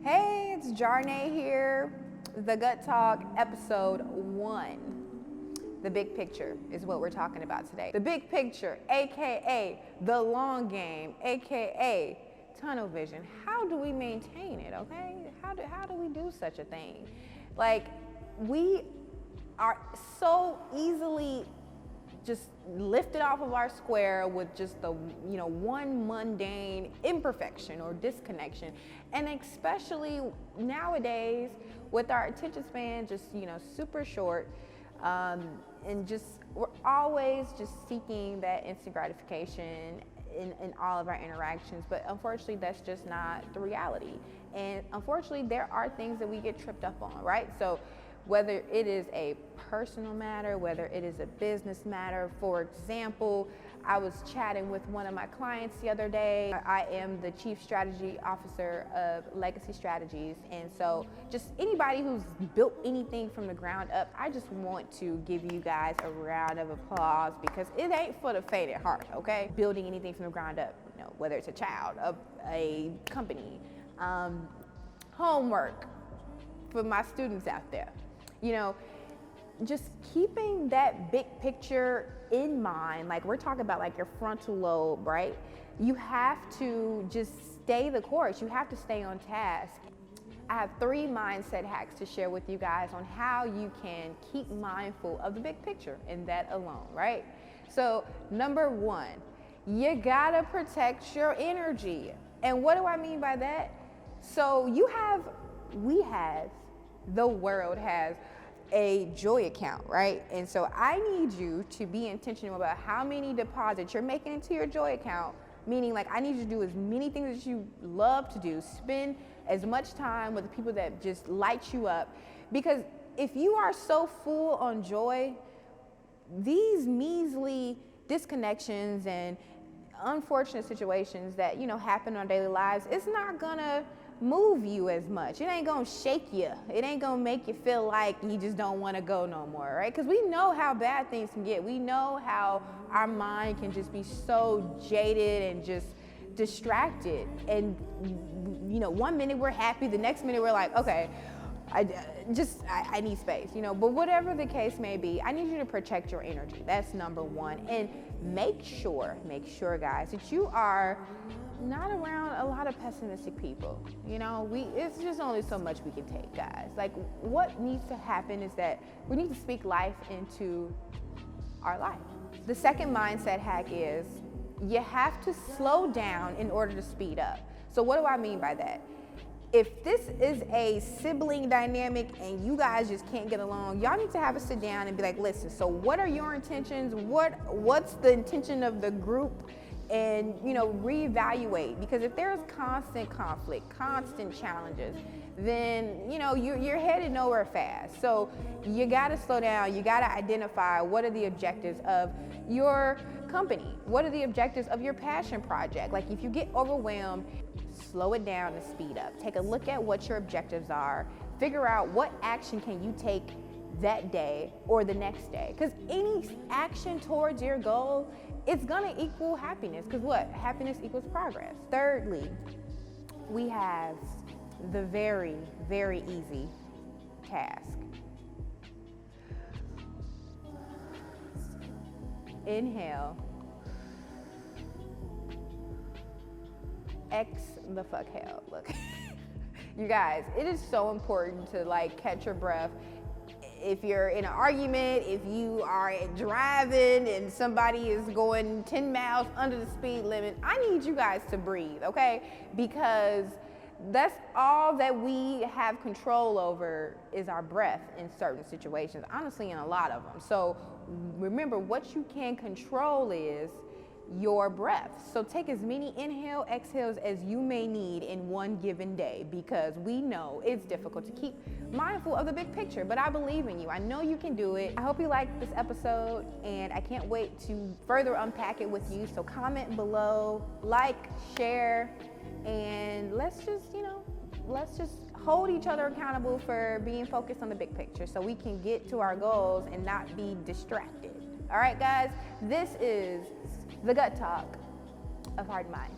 Hey, it's Jarnay here. The Gut Talk, episode 1. The big picture is what we're talking about today. The big picture, AKA the long game, AKA tunnel vision. How do we maintain it, okay? How do we do such a thing? Like, we are so easily just lifted off of our square with just the one mundane imperfection or disconnection, and especially nowadays with our attention span just super short, and just we're always just seeking that instant gratification in all of our interactions. But unfortunately, that's just not the reality, and unfortunately there are things that we get tripped up on, right? So whether it is a personal matter, whether it is a business matter. For example, I was chatting with one of my clients the other day. I am the Chief Strategy Officer of Legacy Strategies. And so just anybody who's built anything from the ground up, I just want to give you guys a round of applause, because it ain't for the faint at heart, okay? Building anything from the ground up, whether it's a child, a company, homework for my students out there. Just keeping that big picture in mind, like we're talking about like your frontal lobe, right? You have to just stay the course. You have to stay on task. I have 3 mindset hacks to share with you guys on how you can keep mindful of the big picture and that alone, right? So number 1, you gotta protect your energy. And what do I mean by that? So the world has a joy account, right? And so I need you to be intentional about how many deposits you're making into your joy account, meaning like I need you to do as many things that you love to do, spend as much time with the people that just light you up. Because if you are so full on joy, these measly disconnections and unfortunate situations that happen in our daily lives, it's not gonna move you as much. It ain't gonna shake you. It ain't gonna make you feel like you just don't want to go no more, right? Because we know how bad things can get. We know how our mind can just be so jaded and just distracted. And 1 minute we're happy, the next minute we're like, okay, I need space, But whatever the case may be, I need you to protect your energy. That's number 1. And make sure, guys, that you are not around a lot of pessimistic people. It's just only so much we can take, guys. Like, what needs to happen is that we need to speak life into our life. The second mindset hack is you have to slow down in order to speed up. So what do I mean by that? If this is a sibling dynamic and you guys just can't get along, y'all need to have a sit down and be like, listen, so what are your intentions? What's the intention of the group? And reevaluate. Because if there's constant conflict, constant challenges, then you're headed nowhere fast. So you got to slow down. You got to identify what are the objectives of your company, what are the objectives of your passion project. Like, if you get overwhelmed, slow it down and speed up. Take a look at what your objectives are. Figure out what action can you take that day or the next day. Because any action towards your goal, it's gonna equal happiness. Because what? Happiness equals progress. Thirdly, we have the very, very easy task. Inhale. The fuck hell. Look, you guys, it is so important to catch your breath. If you're in an argument, if you are driving and somebody is going 10 miles under the speed limit, I need you guys to breathe, okay? Because that's all that we have control over is our breath in certain situations, honestly, in a lot of them. So remember, what you can control is your breath. So take as many exhales as you may need in one given day, because we know it's difficult to keep mindful of the big picture, but I believe in you. I know you can do it. I hope you liked this episode, and I can't wait to further unpack it with you. So comment below, share, and let's just hold each other accountable for being focused on the big picture so we can get to our goals and not be distracted. All right, guys, this is the Gut Talk of Heart and Mind.